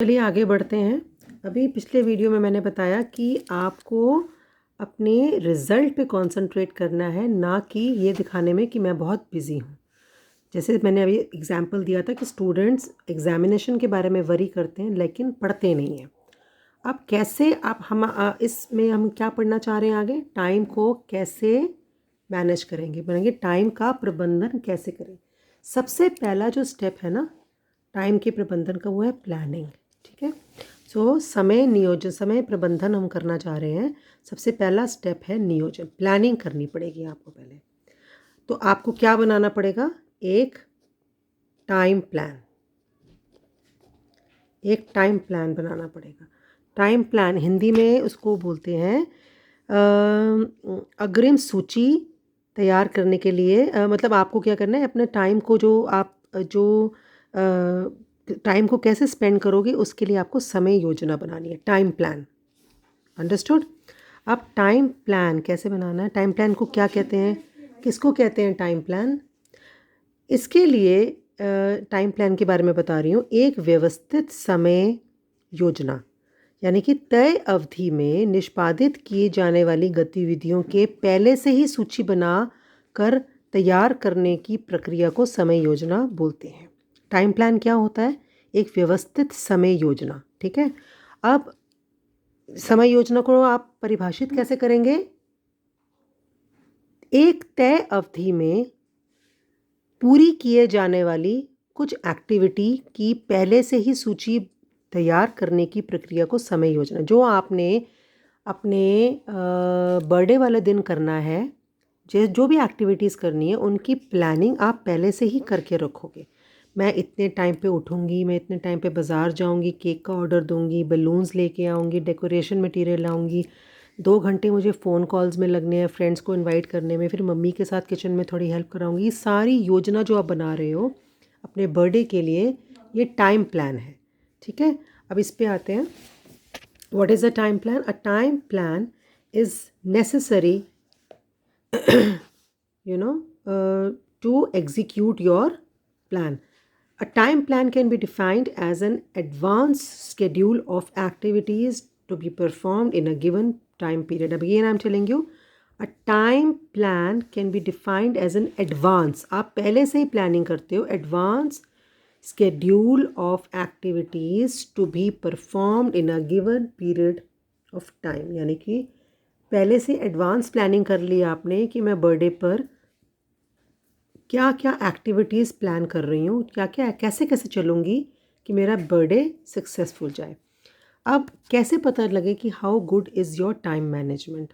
चलिए आगे बढ़ते हैं। अभी पिछले वीडियो में मैंने बताया कि आपको अपने रिज़ल्ट पे कंसंट्रेट करना है, ना कि ये दिखाने में कि मैं बहुत बिज़ी हूँ। जैसे मैंने अभी एग्जांपल दिया था कि स्टूडेंट्स एग्जामिनेशन के बारे में वरी करते हैं लेकिन पढ़ते नहीं हैं। अब कैसे आप इसमें हम क्या पढ़ना चाह रहे हैं आगे? टाइम को कैसे मैनेज करेंगे, बोलेंगे टाइम का प्रबंधन कैसे करें। सबसे पहला जो स्टेप है ना टाइम के प्रबंधन का, वो है प्लानिंग। ठीक है, सो समय नियोजन, समय प्रबंधन हम करना चाह रहे हैं। सबसे पहला स्टेप है नियोजन, प्लानिंग करनी पड़ेगी आपको पहले। तो आपको क्या बनाना पड़ेगा? एक टाइम प्लान, एक टाइम प्लान बनाना पड़ेगा। टाइम प्लान हिंदी में उसको बोलते हैं अग्रिम सूची तैयार करने के लिए। मतलब आपको क्या करना है, अपने टाइम को जो टाइम को कैसे स्पेंड करोगे उसके लिए आपको समय योजना बनानी है, टाइम प्लान। अंडरस्टूड? अब टाइम प्लान कैसे बनाना है, टाइम प्लान को क्या कहते हैं, किसको कहते हैं टाइम प्लान? इसके लिए टाइम प्लान के बारे में बता रही हूँ। एक व्यवस्थित समय योजना, यानी कि तय अवधि में निष्पादित किए जाने वाली गतिविधियों के पहले से ही सूची बना कर तैयार करने की प्रक्रिया को समय योजना बोलते हैं। टाइम प्लान क्या होता है? एक व्यवस्थित समय योजना। ठीक है, अब समय योजना को आप परिभाषित कैसे करेंगे? एक तय अवधि में पूरी किए जाने वाली कुछ एक्टिविटी की पहले से ही सूची तैयार करने की प्रक्रिया को समय योजना। जो आपने अपने बर्थडे वाले दिन करना है, जो भी एक्टिविटीज़ करनी है उनकी प्लानिंग आप पहले से ही करके रखोगे। मैं इतने टाइम पे उठूँगी, मैं इतने टाइम पे बाज़ार जाऊँगी, केक का ऑर्डर दूँगी, बलून्स लेके आऊँगी, डेकोरेशन मटेरियल लाऊँगी, 2 घंटे मुझे फ़ोन कॉल्स में लगने हैं, फ्रेंड्स को इनवाइट करने में, फिर मम्मी के साथ किचन में थोड़ी हेल्प कराऊँगी। ये सारी योजना जो आप बना रहे हो अपने बर्थडे के लिए, ये टाइम प्लान है। ठीक है, अब इस पे आते हैं। What is a time plan? A time plan is necessary to execute your plan. A time plan can be defined as an advanced schedule of activities to be performed in a given time period. Again, I'm telling you, a time plan can be defined as an advance. आप पहले से ही planning करते हो, advance schedule of activities to be performed in a given period of time। यानी कि पहले से advance planning कर ली आपने कि मैं बर्थडे पर क्या क्या एक्टिविटीज़ प्लान कर रही हूँ, क्या क्या कैसे कैसे चलूँगी कि मेरा बर्थडे सक्सेसफुल जाए। अब कैसे पता लगे कि how good is your time management?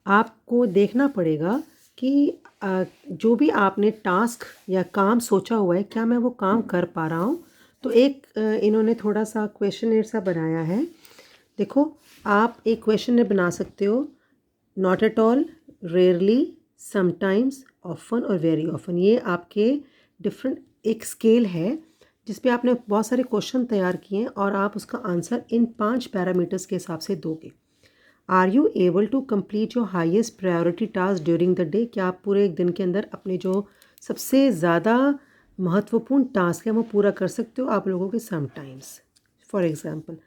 आपको देखना पड़ेगा कि जो भी आपने टास्क या काम सोचा हुआ है, क्या मैं वो काम कर पा रहा हूँ? तो एक इन्होंने थोड़ा सा क्वेश्चनर सा बनाया है। देखो, आप एक क्वेश्चनर बना सकते हो, not at all, rarely, sometimes, often और वेरी ऑफन। ये आपके डिफरेंट एक स्केल है जिस पे आपने बहुत सारे क्वेश्चन तैयार किए हैं और आप उसका आंसर इन 5 पैरामीटर्स के हिसाब से दोगे। Are you able to complete your highest priority task during the day? क्या आप पूरे एक दिन के अंदर अपने जो सबसे ज़्यादा महत्वपूर्ण टास्क है वो पूरा कर सकते हो? आप लोगों के sometimes. For example,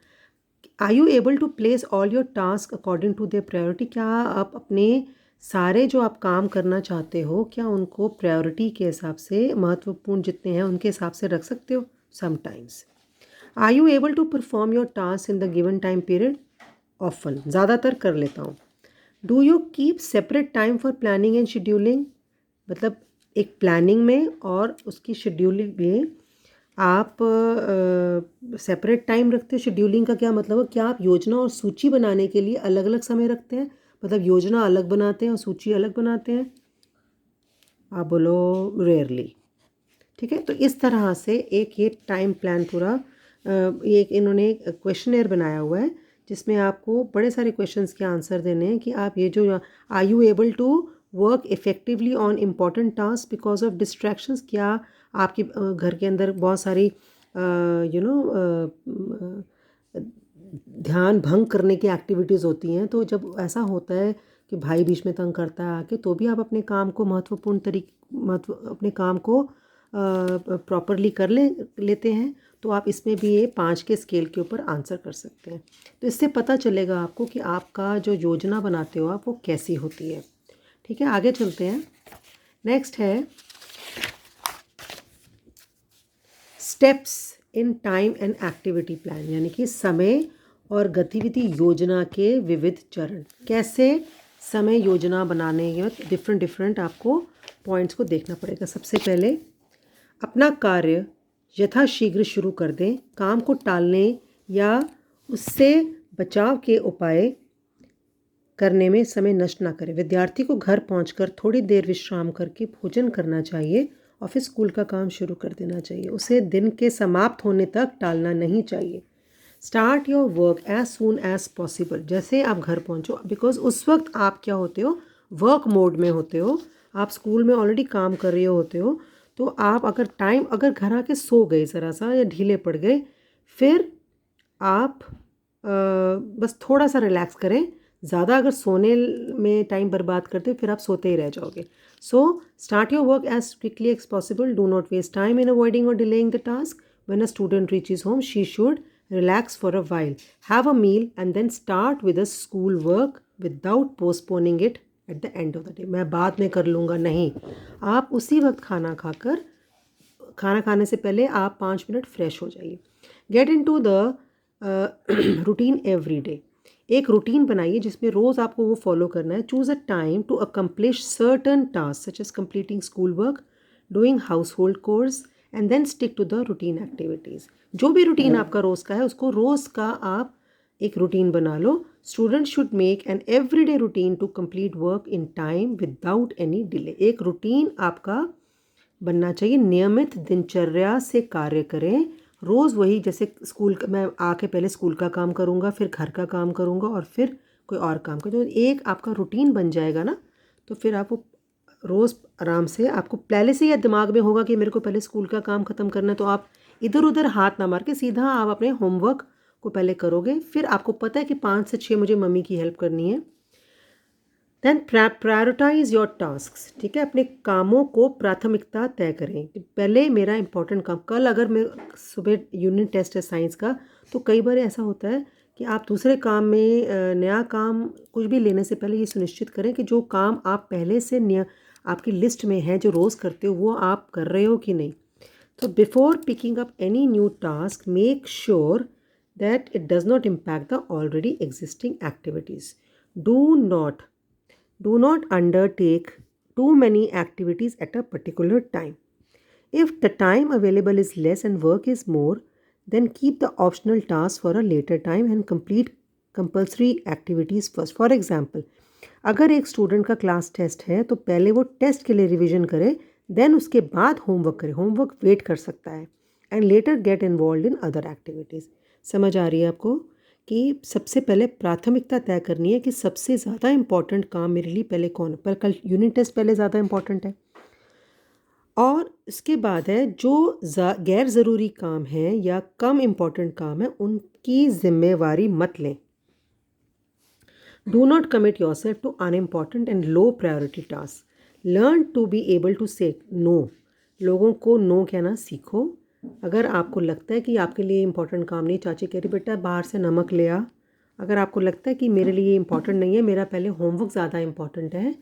are you able to place all your task according to their priority? क्या आप अपने सारे जो आप काम करना चाहते हो, क्या उनको प्रायोरिटी के हिसाब से, महत्वपूर्ण जितने हैं उनके हिसाब से रख सकते हो? Sometimes. Are you able to perform your task in the given time period? Often, ज़्यादातर कर लेता हूँ। Do you keep separate time for planning and scheduling? मतलब एक प्लानिंग में और उसकी शेड्यूलिंग में आप सेपरेट टाइम रखते हो। शेड्यूलिंग का क्या मतलब है? क्या आप योजना और सूची बनाने के लिए अलग अलग समय रखते हैं? मतलब योजना अलग बनाते हैं और सूची अलग बनाते हैं? आप बोलो रेयरली। ठीक है, तो इस तरह से एक ये टाइम प्लान पूरा एक इन्होंने क्वेश्चनर बनाया हुआ है जिसमें आपको बड़े सारे क्वेश्चंस के आंसर देने हैं कि आप ये जो are you able to work effectively on important task because of distractions? क्या आपके घर के अंदर बहुत सारी ध्यान भंग करने की एक्टिविटीज़ होती हैं, तो जब ऐसा होता है कि भाई बीच में तंग करता है आके, तो भी आप अपने काम को महत्व अपने काम को प्रॉपरली कर लेते हैं तो आप इसमें भी ये 5 के स्केल के ऊपर आंसर कर सकते हैं। तो इससे पता चलेगा आपको कि आपका जो योजना बनाते हो आप वो कैसी होती है। ठीक है, आगे चलते हैं। नेक्स्ट है steps in time and activity plan, यानी कि समय और गतिविधि योजना के विविध चरण। कैसे समय योजना बनाने के डिफरेंट आपको पॉइंट्स को देखना पड़ेगा। सबसे पहले अपना कार्य यथाशीघ्र शुरू कर दें। काम को टालने या उससे बचाव के उपाय करने में समय नष्ट ना करें। विद्यार्थी को घर पहुंचकर थोड़ी देर विश्राम करके भोजन करना चाहिए और फिर स्कूल का काम शुरू कर देना चाहिए। उसे दिन के समाप्त होने तक टालना नहीं चाहिए। Start your work as soon as possible, जैसे आप घर पहुंचो, बिकॉज उस वक्त आप क्या होते हो, वर्क मोड में होते हो, आप स्कूल में ऑलरेडी काम कर रहे होते हो। तो आप अगर घर आके सो गए ज़रा सा या ढीले पड़ गए, फिर आप बस थोड़ा सा रिलैक्स करें। ज़्यादा अगर सोने में टाइम बर्बाद करते हो फिर आप सोते ही रह जाओगे। So start your work as quickly as possible. Do not waste time in avoiding और delaying the task. When a student reaches home she should relax for a while, have a meal and then start with the school work without postponing it at the end of the day। मैं बाद में कर लूँगा, नहीं, आप उसी वक्त खाना खाने से पहले आप 5 मिनट फ्रेश हो जाइए। Get into the routine every day. एक रूटीन बनाइए जिसमें रोज़ आपको वो फॉलो करना है। Choose a time to accomplish certain task such as completing school work, doing household chores and then stick to the routine activities. जो भी रूटीन आपका रोज़ का है उसको रोज़ का आप एक रूटीन बना लो। Student should make an everyday routine to complete work in time without any delay. एक रूटीन आपका बनना चाहिए, नियमित दिनचर्या से कार्य करें। रोज़ वही, जैसे स्कूल का मैं आके पहले स्कूल का काम करूँगा, फिर घर का काम करूँगा और फिर कोई और काम का, जो एक आपका रूटीन बन जाएगा ना, तो फिर आप वो रोज़ आराम से, आपको पहले से ही दिमाग में होगा कि मेरे को पहले स्कूल का काम ख़त्म करना है, तो आप इधर उधर हाथ ना मार के सीधा आप अपने होमवर्क को पहले करोगे। फिर आपको पता है कि 5 से 6 मुझे मम्मी की हेल्प करनी है। Then prioritise your tasks. ठीक है, अपने कामों को प्राथमिकता तय करें। पहले मेरा इंपॉर्टेंट काम, कल अगर मैं सुबह यूनिट टेस्ट है साइंस का, तो कई बार ऐसा होता है कि आप दूसरे काम में नया काम कुछ भी लेने से पहले ये सुनिश्चित करें कि जो काम आप पहले से आपकी लिस्ट में है, जो रोज़ करते हो, वो आप कर रहे हो कि नहीं। तो before picking up any new task make sure that it does not impact the already existing activities. Do not undertake too many activities at a particular time. If the time available is less and work is more, then keep the optional tasks for a later time and complete compulsory activities first. For example, अगर एक student का class test है तो पहले वो test के लिए revision करे, देन उसके बाद होमवर्क करे। होमवर्क वेट कर सकता है। And later get involve in other activities. समझ आ रही है आपको कि सबसे पहले प्राथमिकता तय करनी है कि सबसे ज़्यादा इम्पॉर्टेंट काम मेरे लिए पहले कौन है। पर कल यूनिट टेस्ट पहले ज़्यादा इम्पॉर्टेंट है, और इसके बाद है जो गैर ज़रूरी काम है या कम इम्पॉर्टेंट काम है उनकी जिम्मेवारी मत लें। Do not commit yourself to unimportant and low priority tasks. Learn to be able to say no. लोगों को नो कहना सीखो। अगर आपको लगता है कि आपके लिए इम्पोर्टेंट काम नहीं, चाची कह रही बेटा बाहर से नमक ले आ, अगर आपको लगता है कि मेरे लिए इम्पोर्टेंट नहीं है, मेरा पहले होमवर्क ज़्यादा इम्पोर्टेंट है,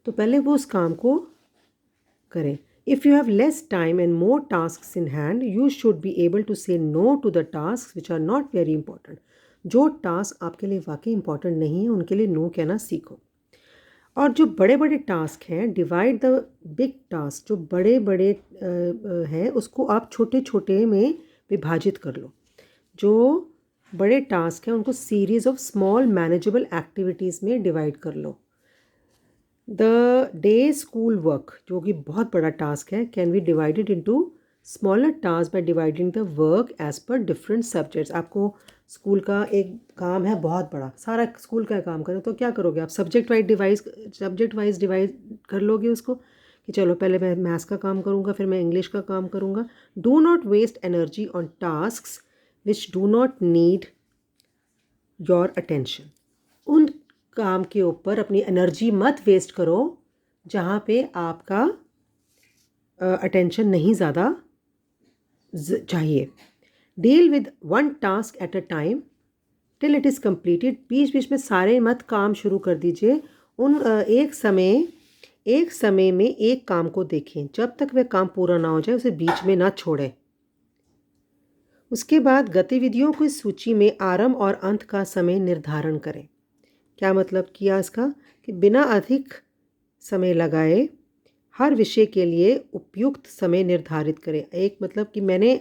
तो पहले वो उस काम को करें। If you have less time and more tasks in hand, you should be able to say no to the tasks which are not very important. जो टास्क आपके लिए वाकई इंपॉर्टेंट नहीं है उनके लिए नो कहना सीखो। और जो बड़े बड़े टास्क हैं, डिवाइड द बिग टास्क, जो बड़े बड़े हैं उसको आप छोटे छोटे में विभाजित कर लो। जो बड़े टास्क हैं उनको series of small manageable activities में डिवाइड कर लो। द डे स्कूल वर्क, जो कि बहुत बड़ा टास्क है, can be divided into smaller task by dividing the work as per different subjects. आपको स्कूल का एक काम है बहुत बड़ा, सारा स्कूल का काम करें, तो क्या करोगे आप, सब्जेक्ट वाइज डिवाइड कर लोगे उसको कि चलो पहले मैं मैथ्स का काम करूँगा, फिर मैं इंग्लिश का काम करूँगा। Do not waste energy on tasks which do not need your attention. उन काम के ऊपर अपनी एनर्जी मत वेस्ट करो जहाँ पे आपका अटेंशन नहीं ज़्यादा चाहिए। Deal with one task at a time till it is completed. बीच बीच में सारे मत काम शुरू कर दीजिए। एक समय में एक काम को देखें, जब तक वह काम पूरा ना हो जाए उसे बीच में ना छोड़ें। उसके बाद गतिविधियों की सूची में आरंभ और अंत का समय निर्धारण करें। क्या मतलब किया इसका कि बिना अधिक समय लगाए हर विषय के लिए उपयुक्त समय निर्धारित करें। एक मतलब कि मैंने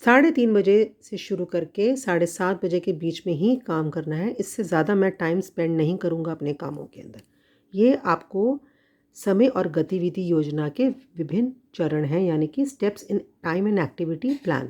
3:30 बजे से शुरू करके 7:30 बजे के बीच में ही काम करना है, इससे ज़्यादा मैं टाइम स्पेंड नहीं करूँगा अपने कामों के अंदर। ये आपको समय और गतिविधि योजना के विभिन्न चरण हैं, यानी कि steps in time and activity plan.